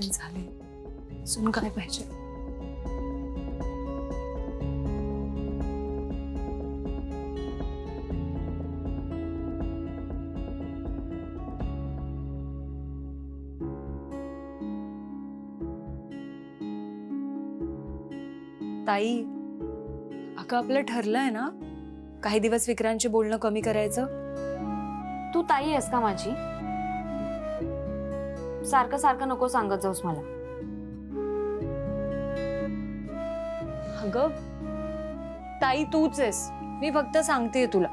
ते झाले, सुन काय पाहिजे. ताई, अगं आपलं ठरलंय ना काही दिवस विक्रांतची बोलणं कमी करायचं. तू ताई आहेस का माझी? सारखं सारखं नको सांगत जाऊस मला. अगं ताई तूच आहेस, मी फक्त सांगतेय तुला.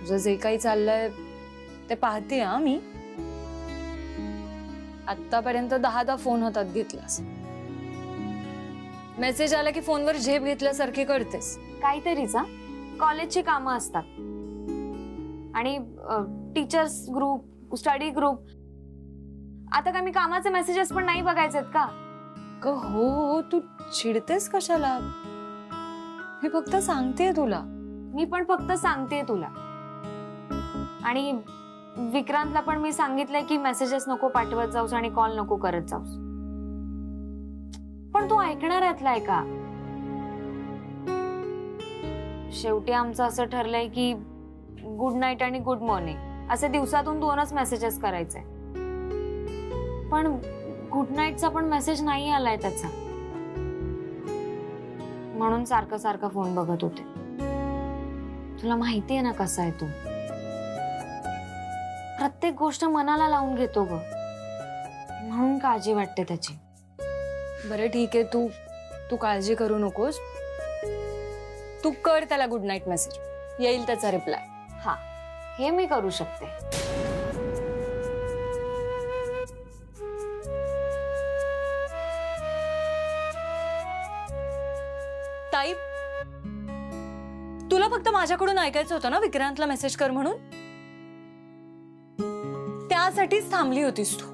तुझं जे काही चाललंय ते पाहते हा मी. आतापर्यंत 10दा फोन हातात घेतलास, मेसेज आला की फोनवर झेप घेतल्यासारखी करतेस. काहीतरीचा कॉलेजची कामं असतात आणि टीचर्स ग्रुप, स्टडी ग्रुप. आता काय मी कामाचे मेसेजेस पण नाही बघायचेत का? हो, तू चिडतेस कशाला? मी फक्त सांगतेय तुला. मी पण फक्त सांगते तुला. आणि विक्रांतला पण मी सांगितलंय की मेसेजेस नको पाठवत जाऊस आणि कॉल नको करत जाऊस. पण तू ऐकणाऱ्यातला आहे का? शेवटी आमचं असं ठरलंय की गुड नाईट आणि गुड मॉर्निंग असे दिवसातून 2च मेसेजेस करायचे. पण गुड नाईटचा पण मेसेज नाही आलाय त्याचा, म्हणून सारखं सारखं फोन बघत होते. तुला माहितीये ना कसा आहे तू, प्रत्येक गोष्ट मनाला लावून घेतो ग, म्हणून काळजी वाटते त्याची. बरं ठीक आहे, तू काळजी करू नकोस. तू कर त्याला गुड नाईट मेसेज, येईल त्याचा रिप्लाय. हा, हे मी करू शकते. ताई, तुला फक्त माझ्याकडून ऐकायचं होतं ना विक्रांतला मेसेज कर म्हणून? त्यासाठीच थांबली होतीस तू?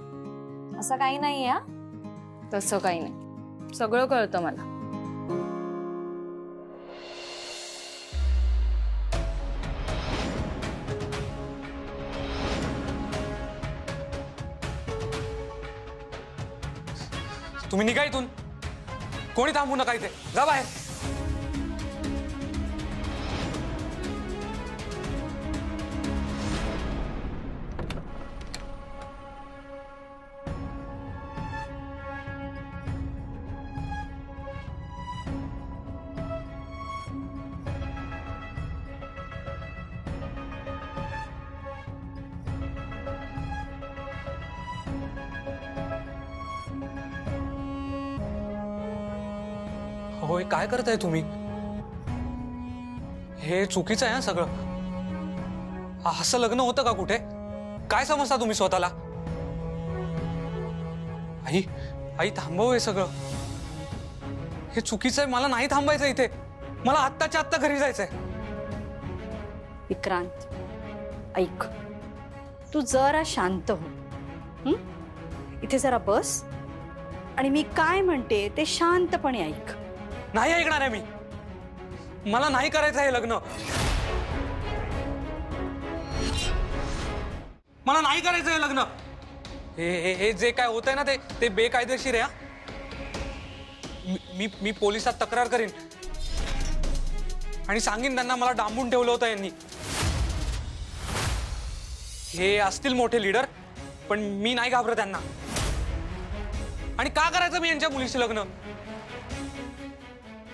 असं काही नाहीये. तसं काही नाही, सगळं कळतं मला. तुम्ही निघा इथून, कोणी थांबू नका इथे, जा बाहेर. होय, काय करताय तुम्ही? हे चुकीचं आहे सगळं. असं लग्न होतं का कुठे? काय समजता तुम्ही स्वतःला? आई, आई थांबव हे सगळं. हे चुकीचं आहे, मला नाही थांबायचं इथे. मला आत्ताच्या आत्ता घरी जायचंय. विक्रांत, ऐक, तू जरा शांत हो. इथे जरा बस आणि मी काय म्हणते ते शांतपणे ऐक. नाही ऐकणार आहे मी. मला नाही करायचं हे लग्न. मला नाही करायचं हे लग्न. हे जे काय होतंय ना ते बेकायदेशीर आहे. मी पोलिसात तक्रार करीन आणि सांगीन त्यांना मला डांबून ठेवलं होतं यांनी. हे असतील मोठे लीडर, पण मी नाही घाबरत त्यांना. आणि का करायचं मी यांच्या मुलीशी लग्न?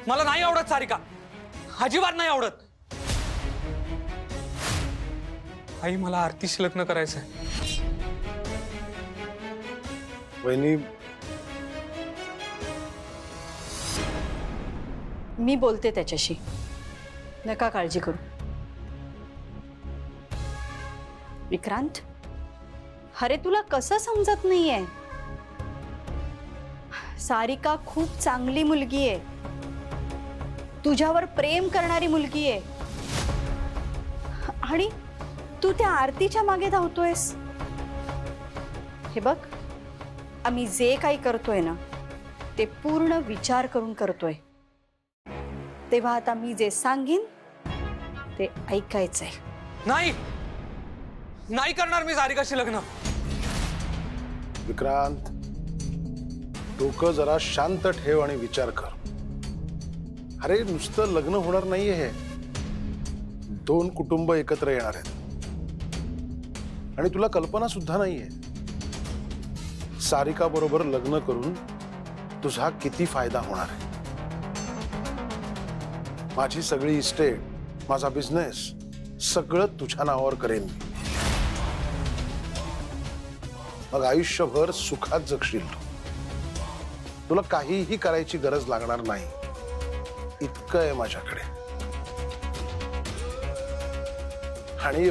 मला नाही आवडत सारिका, अजिबात नाही आवडत. आई, मला आरतीशी लग्न करायचंय. वहिनी, मी बोलते त्याच्याशी, नका काळजी करू. विक्रांत, अरे तुला कसं समजत नाहीये? सारिका खूप चांगली मुलगी आहे, तुझ्यावर प्रेम करणारी मुलगी आहे. आणि तू त्या आरतीच्या मागे धावतोयस. हे बघ, आम्ही जे काही करतोय ना ते पूर्ण विचार करून करतोय. तेव्हा आता मी जे सांगीन ते ऐकायचंय. नाही, नाही करणार मी सारिकाशी लग्न. विक्रांत, डोकं जरा शांत ठेव आणि विचार कर. अरे नुसतं लग्न होणार नाहीये हे. 2 कुटुंब एकत्र येणार आहेत आणि तुला कल्पना सुद्धा नाहीये सारिका बरोबर लग्न करून तुझा किती फायदा होणार आहे. माझी सगळी इस्टेट, माझा बिझनेस सगळं तुझ्या नावावर करेन मी. मग आयुष्यभर सुखात जगशील तू. तुला काहीही करायची गरज लागणार नाही. इतकं आहे माझ्याकडे. आणि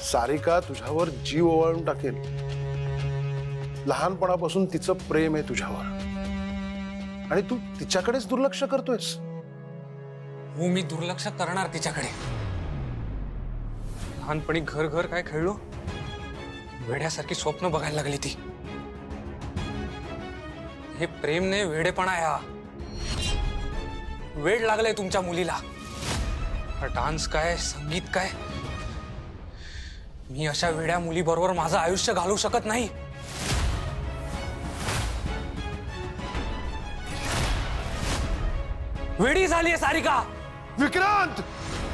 सारिका तुझ्यावर जीव ओवाळून टाकेल. लहानपणापासून तिचं प्रेम आहे तुझ्यावर आणि तू तिच्याकडेच दुर्लक्ष करतोयस. हो, मी दुर्लक्ष करणार तिच्याकडे. लहानपणी घर घर काय खेळलो, वेड्यासारखी स्वप्न बघायला लागली ती. हे प्रेम नाही, वेडेपणा आहे हा. वेड लागलंय तुमच्या मुलीला. हा डान्स काय, संगीत काय. मी अशा वेड्या मुलीबरोबर माझं आयुष्य घालवू शकत नाही. वेडी झालीये सारिका. विक्रांत,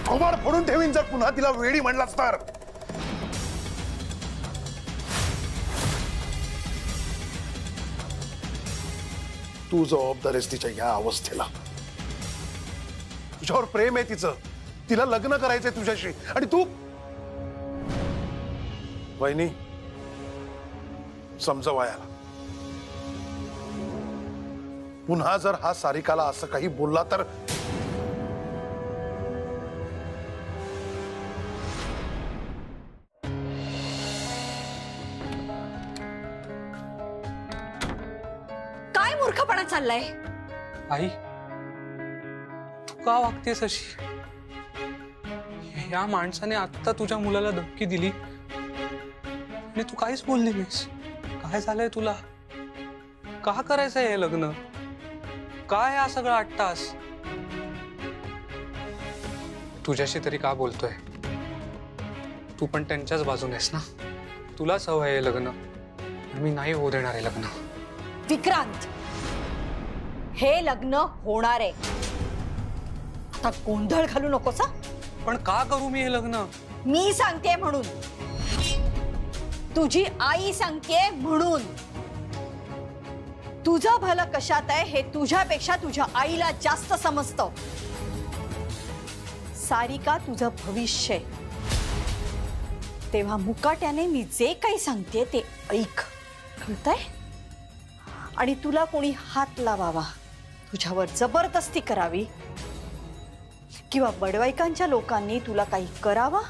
थोबाड फोडून ठेवीन जर पुन्हा तिला वेडी म्हणलास तर. तू जबाबदार आहेस तिच्या या अवस्थेला. तुझ्यावर प्रेम आहे तिचं. तिला लग्न करायचंय तुझ्याशी आणि तू. वहिनी, समजवा याला. पुन्हा जर हा सारिकाला असं काही बोलला तर काय मूर्खपणा चाललाय? आई, तू का वागतेस अशी? या माणसाने आता तुझ्या मुलाला धमकी दिली आणि तू काहीच बोलली नाहीस. काय झालंय तुला? का करायचंय हे लग्न? काय हा सगळा 8 तास? तुझ्याशी तरी का बोलतोय? तू पण त्यांच्याच बाजूनेस ना. तुला सवय आहे लग्न. मी नाही होऊ देणार आहे लग्न. विक्रांत, हे लग्न होणार आहे. आता गोंधळ घालू नकोस. पण का करू मी हे लग्न? मी सांगते म्हणून. तुझी आई सांगते म्हणून. तुझं भलं कशात आहे हे तुझ्यापेक्षा तुझ्या आईला जास्त समजतं. सारिका तुझं भविष्य आहे. तेव्हा मुकाट्याने मी जे काही सांगते ते ऐक. कळतंय? आणि तुला कोणी हात लावावा, तुझ्यावर जबरदस्ती करावी किंवा बडवाईकांच्या लोकांनी तुला काही करावा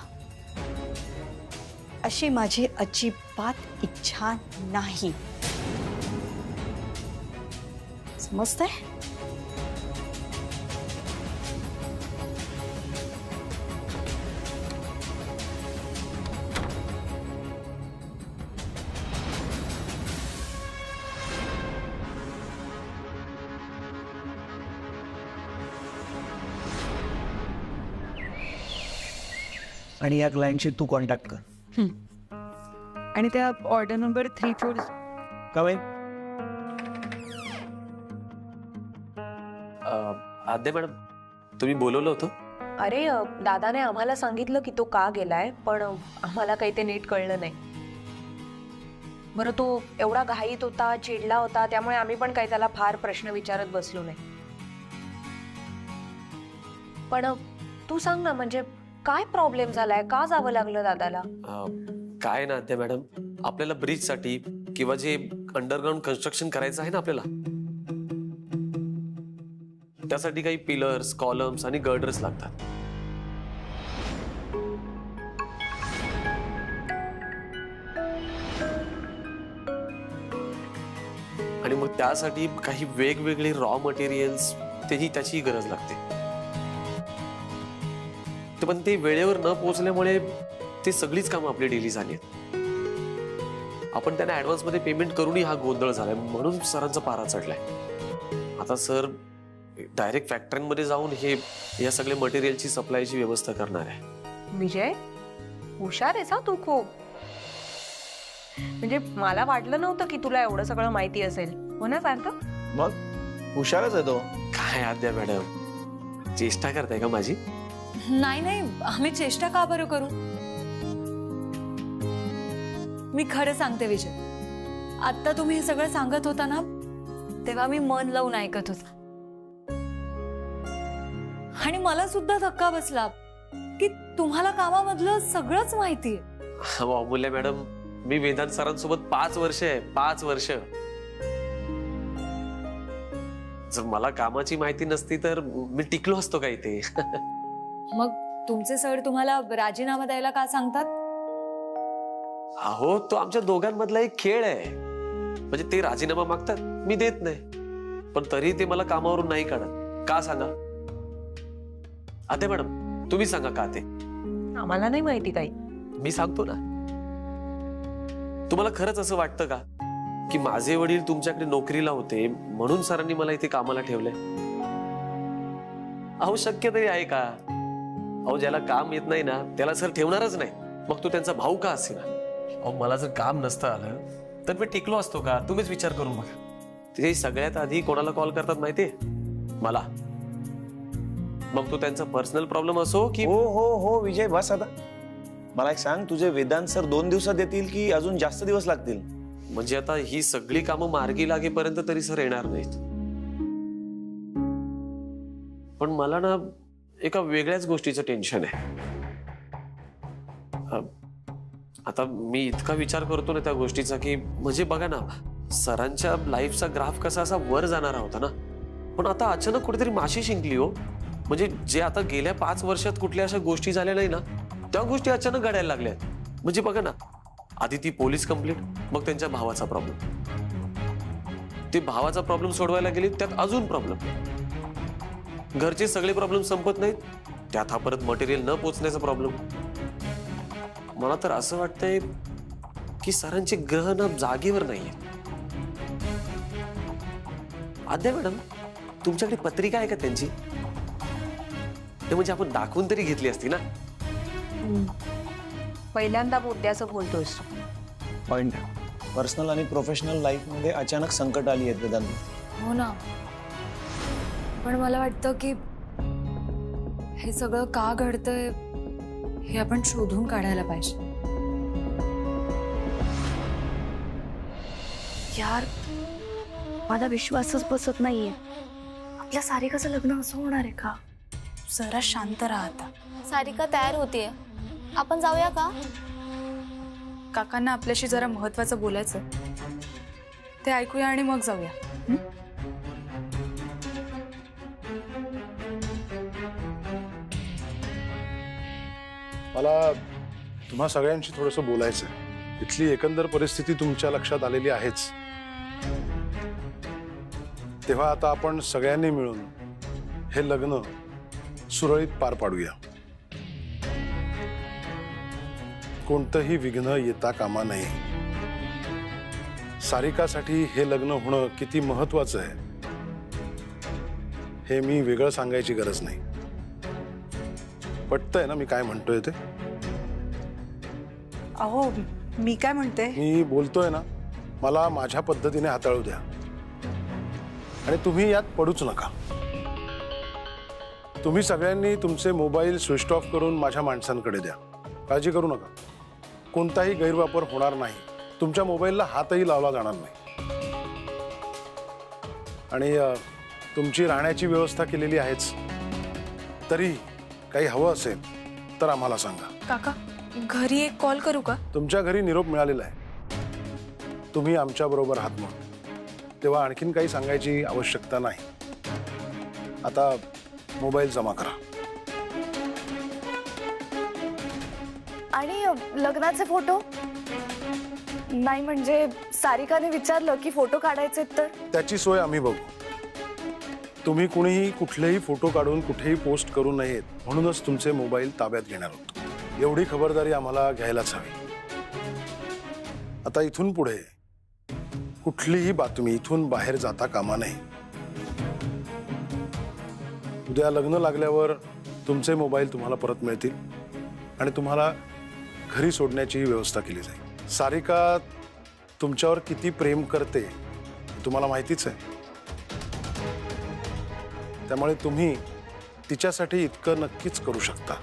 अशी माझी अजिबात इच्छा नाही. समजतंय? आणि या क्लायंटशी तू कॉन्टॅक्ट कर. आणि त्या ऑर्डर नंबर 34 का बाई? आद्या मॅडम, तुम्ही बोलवलं होतं? अरे दादाने आम्हाला सांगितलं की तो का गेलाय, पण आम्हाला काही ते नीट कळलं नाही. बरं, तो एवढा घाईत होता, चिडला होता, त्यामुळे आम्ही पण काही त्याला फार प्रश्न विचारत बसलो नाही. पण तू सांग ना, म्हणजे काय प्रॉब्लेम झालाय? का जावं लागलं दादाला? काय ना आद्या मॅडम, आपल्याला ब्रिजसाठी किंवा जे अंडरग्राऊंड कन्स्ट्रक्शन करायचं आहे ना आपल्याला, त्यासाठी काही पिलर्स, कॉलम्स आणि गर्डर्स लागतात. आणि मग त्यासाठी काही वेगवेगळे रॉ मटेरियल्स, त्याची गरज लागते. पण ते वेळेवर न पोहोचल्यामुळे ते सगळीच कामं आपली डेली झाली आहेत. आपण त्यांना ऍडव्हान्स मध्ये पेमेंट करूनही हा गोंधळ झालाय, म्हणून सरांचा पारा चढलाय. आता सर डायरेक्ट फॅक्टरीमध्ये जाऊन या सगळ्या मटेरियलची सप्लायची व्यवस्था करणार आहे. विजय, हुशार आहेस हा तू खूप. म्हणजे मला वाटलं नव्हतं की तुला एवढं सगळं माहिती असेल. हो ना सार्थक? मग हुशारच आहे तो. काय आद्या मॅडम, चेष्टा करताय का माझी? नाही नाही, आम्ही चेष्टा का बरं करू? मी खरं सांगते विजय, आता तुम्ही हे सगळं सांगत होता ना, तेव्हा मी मन लावून ऐकत होता आणि मला सुद्धा धक्का बसला की तुम्हाला कामामधलं सगळंच माहितीये. अमूल्य मॅडम, मी वेदांत सरांसोबत 5 वर्ष आहे, 5 वर्ष. जर मला कामाची माहिती नसती तर मी टिकलो असतो का इथे? मग तुमचे सर तुम्हाला राजीनामा द्यायला का सांगतात? अहो, तो आमच्या दोघांमधला एक खेळ आहे. म्हणजे ते राजीनामा मागतात, मी देत नाही, पण तरी ते मला कामावरून नाही काढत. का सांगा आद्या मॅडम, तुम्ही सांगा का ते? आम्हाला नाही माहिती काही. मी सांगतो ना. तुम्हाला खरंच असं वाटतं का की माझे वडील तुमच्याकडे नोकरीला होते म्हणून सरांनी मला इथे कामाला ठेवलंय? अहो, शक्य तरी आहे का? अहो, ज्याला काम येत नाही ना त्याला सर ठेवणारच नाही, मग तो त्यांचा भाऊ का असेल? अहो, मला जर काम नसतं आलं तर मी टिकलो असतो का? तुम्हीच विचार करून बघा. ते सगळ्यात आधी कोणाला कॉल करतात माहितीये? मला. मग तो त्यांचा पर्सनल प्रॉब्लेम असो की हो हो हो विजय, बस आता. मला एक सांग, तुझे वेदांत सर 2 दिवसात येतील की अजून जास्त दिवस लागतील? म्हणजे आता ही सगळी कामं मार्गी लागेपर्यंत तरी सर येणार नाहीत. पण मला ना एका वेगळ्याच गोष्टीचं टेन्शन आहे. आता मी इतका विचार करतो ना त्या गोष्टीचा की म्हणजे बघा ना, सरांच्या लाईफचा ग्राफ कसा असा वर जाणारा होता ना, पण आता अचानक कुठेतरी माशी शिंकली हो. म्हणजे जे आता गेल्या 5 वर्षात कुठल्या अशा गोष्टी झाल्या नाही ना, त्या गोष्टी अचानक घडायला लागल्या. म्हणजे बघा ना, आधी ती पोलीस कंप्लेंट, मग त्यांच्या भावाचा प्रॉब्लेम, ते भावाचा प्रॉब्लेम सोडवायला गेले त्यात अजून प्रॉब्लेम, घरचे सगळे प्रॉब्लेम संपत नाहीत त्यात हा परत मटेरियल न पोचण्याचा प्रॉब्लेम. मला तर असं वाटतंय की सरांचे ग्रह ना जागेवर नाहीये. आद्या मॅडम, तुमच्याकडे पत्रिका आहे का त्यांची? ते म्हणजे आपण दाखवून तरी घेतली असती ना. पहिल्यांदा मुद्द्याचं बोलतोस. पॉइंट. पर्सनल आणि प्रोफेशनल लाईफ मध्ये अचानक संकट आली आहेत वेदांत. हो ना, पण मला वाटतं की हे सगळं का घडतंय हे आपण शोधून काढायला पाहिजे. यार, माझा विश्वासच बसत नाहीये. आपल्या सारिकाचं लग्न असं होणार आहे का? जरा शांत राहा आता. सारिका तयार होतीये, आपण जाऊया का? काकांना आपल्याशी जरा महत्वाचं बोलायचं, ते ऐकूया आणि मग जाऊया. मला तुम्हा सगळ्यांशी थोडंसं बोलायचं आहे. इथली एकंदर परिस्थिती तुमच्या लक्षात आलेली आहेच. तेव्हा आता आपण सगळ्यांनी मिळून हे लग्न सुरळीत पार पाडूया. कोणतंही विघ्न येता कामा नये. सारिकासाठी हे लग्न होणं किती महत्वाचं आहे हे मी वेगळं सांगायची गरज नाही. पटतंय ना मी काय म्हणतोय ते? अहो, मी काय म्हणते? मी बोलतोय ना, मला माझ्या पद्धतीने हाताळू द्या आणि तुम्ही यात पडूच नका. तुम्ही सगळ्यांनी तुमचे मोबाईल स्विच ऑफ करून माझ्या माणसांकडे द्या. काळजी करू नका, कोणताही गैरवापर होणार नाही. तुमच्या मोबाईलला हातही लावला जाणार नाही. आणि तुमची राहण्याची व्यवस्था केलेली आहेच. तरी काही हवं असेल तर आम्हाला सांगा. काका, घरी एक कॉल करू का? तुमच्या घरी निरोप मिळालेला आहे. तुम्ही आमच्या बरोबर आहात म्हणून, तेव्हा आणखीन काही सांगायची आवश्यकता नाही. आता मोबाईल जमा करा. आणि लग्नाचे फोटो नाही, म्हणजे सारिकाने विचारलं की फोटो काढायचे तर त्याची सोय आम्ही बघू. तुम्ही कुणीही कुठलेही फोटो काढून कुठेही पोस्ट करू नयेत म्हणूनच तुमचे मोबाईल ताब्यात घेणार होतो. एवढी खबरदारी आम्हाला घ्यायलाच हवी. आता इथून पुढे कुठलीही बातमी इथून बाहेर जाता कामा नये. उद्या लग्न लागल्यावर तुमचे मोबाईल तुम्हाला परत मिळतील आणि तुम्हाला घरी सोडण्याची व्यवस्था केली जाईल. सारिका तुमच्यावर किती प्रेम करते हे तुम्हाला माहितीच आहे. त्यामुळे तुम्ही तिच्यासाठी इतकं नक्कीच करू शकता.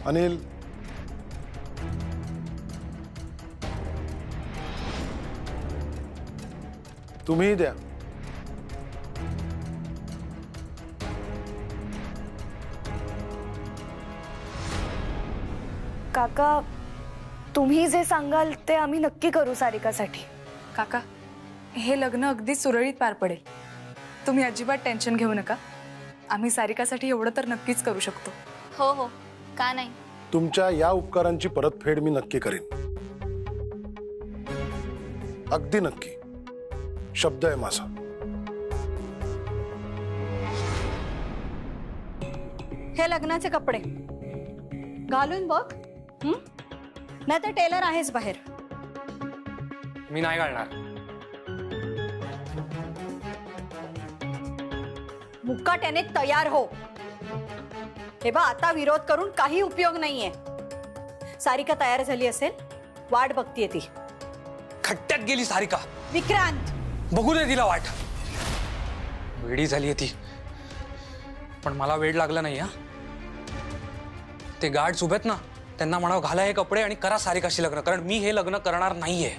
अनिल, तुम्ही द्या. काका, तुम्ही जे सांगाल ते आम्ही नक्की करू सारिकासाठी. काका, हे लग्न अगदी सुरळीत पार पडेल. तुम्ही अजिबात टेन्शन घेऊ नका. आम्ही सारिकासाठी एवढं तर नक्कीच करू शकतो. हो हो, का नाही. तुमच्या या उपकारांची परतफेड मी नक्की करीन. अगदी नक्की. शब्द आहे माझा. हे लग्नाचे कपडे घालून बघ. नाही तर टेलर आहेच बाहेर. मी नाही घालणार. मुकाट्याने तयार हो. हे बा, आता विरोध करून काही उपयोग नाहीये. सारिका तयार झाली असेल, वाट बघतीये ती. खट्ट्यात गेली सारिका. विक्रांत, बघू दे तिला वाट. वेडी झालीये ती. पण मला वेळ लागला नाही. हा, ते गार्ड्स उभेत ना, त्यांना म्हणावं घाला हे कपडे आणि करा सारिकाशी लग्न, कारण मी हे लग्न करणार नाहीये.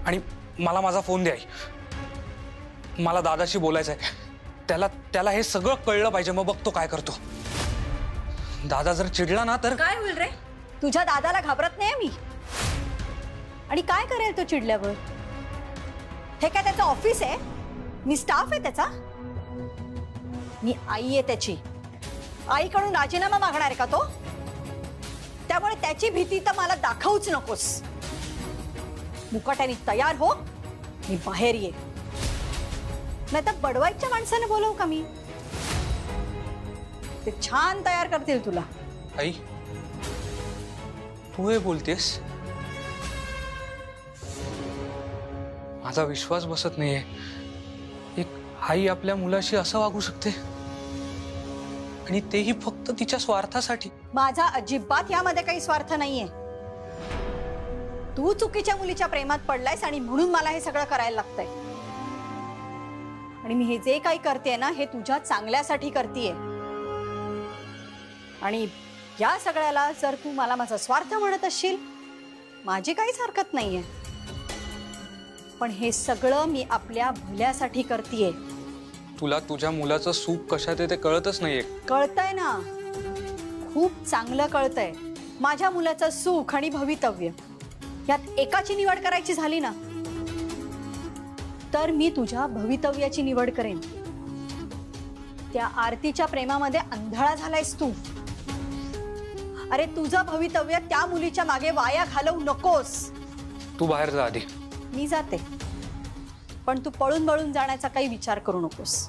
आणि मला माझा फोन द्या. मला दादाशी बोलायचंय. त्याला हे सगळं कळलं पाहिजे. मग बघतो काय करतो. दादा जर चिडला ना तर काय होईल रे? तुझ्या दादाला घाबरत नाही मी. आणि काय करेल तो चिडल्यावर? हे काय त्याचं ऑफिस आहे? मी स्टाफ आहे त्याचा. मी आई आहे त्याची. आईकडून राजीनामा मागणार आहे का तो? त्यामुळे त्याची भीती तर मला दाखवूच नकोस. मुकाट्याने तयार हो, मी बाहेर ये. नाही तर बडवाईच्या माणसाने बोलवू का मी? ते छान तयार करतील तुला. आई, तू हे बोलतेस? माझा विश्वास बसत नाहीये. एक आई आपल्या मुलाशी असं वागू शकते, आणि तेही फक्त तिच्या स्वार्थासाठी. माझा अजिबात यामध्ये काही स्वार्थ नाहीये. तू चुकीच्या मुलीच्या प्रेमात पडलायस आणि म्हणून मला हे सगळं करायला लागतंय. आणि मी हे जे काही करते ना, हे तुझ्या चांगल्यासाठी करतेय. आणि या सगळ्याला जर तू मला माझा स्वार्थ म्हणत असशील, माझी काहीच हरकत नाहीये. पण हे सगळं मी आपल्या भल्यासाठी करतेय. तुला तुझ्या मुलाचं सुख कशात आहे ते कळतच नाहीये. कळतंय ना, खूप चांगलं कळतंय. माझ्या मुलाचं सुख आणि भवितव्य यात एकाची निवड करायची झाली ना, तर मी तुझ्या भवितव्याची निवड करेन. त्या आरतीच्या प्रेमामध्ये अंधळा झालायस तू. अरे, तुझं भवितव्य त्या मुलीच्या मागे वाया घालवू नकोस. तू बाहेर जा आधी. मी जाते, पण तू पळून बळून जाण्याचा काही विचार करू नकोस.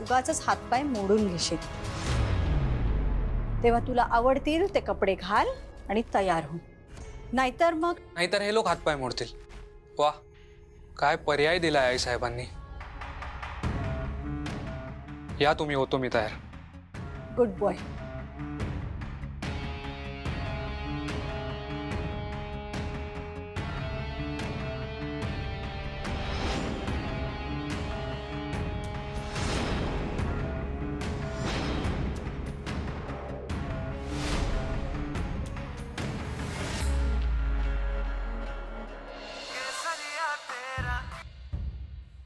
उगाचच हातपाय मोडून घेशील. तेव्हा तुला आवडतील ते कपडे घाल आणि तयार हो. नाहीतर हे लोक हातपाय मोडतील. वा, काय पर्याय दिलाय आई साहेबांनी. या तुम्ही, होतो मी तयार. Good boy.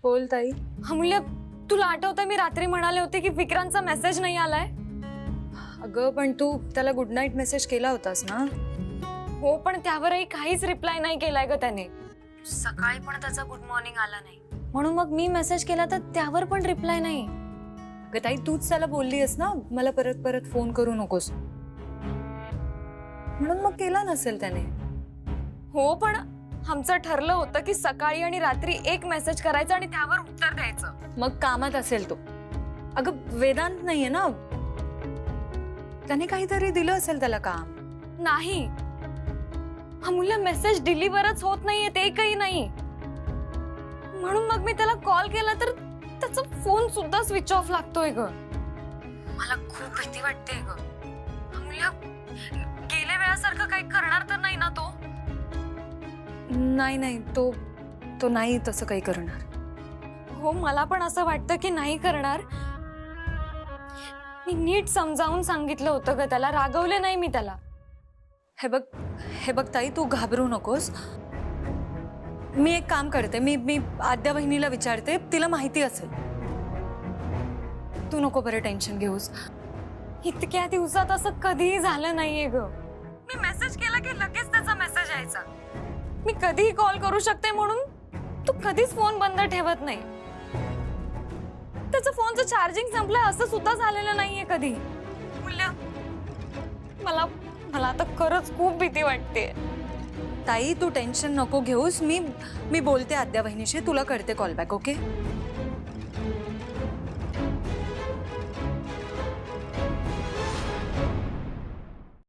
बोल ताई. अमूल्य, तुला आठवतंय मी रात्री म्हणाले होते की विक्रांतचा मेसेज नाही आलाय? अगं, पण तू त्याला गुड नाईट मेसेज केला होतास ना? हो, पण त्यावरही काहीच रिप्लाय नाही केलाय ग त्याने. सकाळी पण त्याचा गुड मॉर्निंग आला नाही. म्हणून मग मी मेसेज केला तर त्यावर पण रिप्लाय नाही. अगं ताई, तूच त्याला बोलली आहेस ना मला परत परत फोन करू नकोस, म्हणून मग केला नसेल त्याने. हो, पण आमचं ठरलं होतं की सकाळी आणि रात्री एक मेसेज करायचा आणि त्यावर उत्तर द्यायचं. मग कामात असेल तो. अगं, वेदांत नाहीये ना, त्याने काहीतरी दिलं असेल त्याला काम. नाही अमूल्य, मेसेज डिलिव्हरच होत नाहीये ते काही नाही. म्हणून मग मी त्याला कॉल केला तर त्याचा फोन सुद्धा स्विच ऑफ लागतोय ग. मला खूप भीती वाटते ग. अमूल्य, गेल्या वेळासारखं काही करणार तर नाही ना तो? नाही नाही, तो तो नाही तसं काही करणार. हो, मला पण असं वाटतं की नाही करणार. मी नीट समजावून सांगितलं होतं ग त्याला, रागवले नाही मी त्याला. हे बघ ताई, तू घाबरू नकोस. मी एक काम करते, मी आद्या बहिणीला विचारते, तिला माहिती असेल. तू नको बरं टेन्शन घेऊस. इतक्या दिवसात असं कधीही झालं नाहीये ग. मी मेसेज केला की लगेच त्याचा मेसेज यायचा. मी कधीही कॉल करू शकते म्हणून तू कधीच फोन बंद ठेवत नाही. त्याचं फोनचं चार्जिंग संपलं असं सुद्धा झालेलं नाहीये कधी. मला आता खरंच खूप भीती वाटते. ताई, तू टेन्शन नको घेऊस. मी बोलते आद्या बहिणीशी, तुला करते कॉल बॅक. ओके?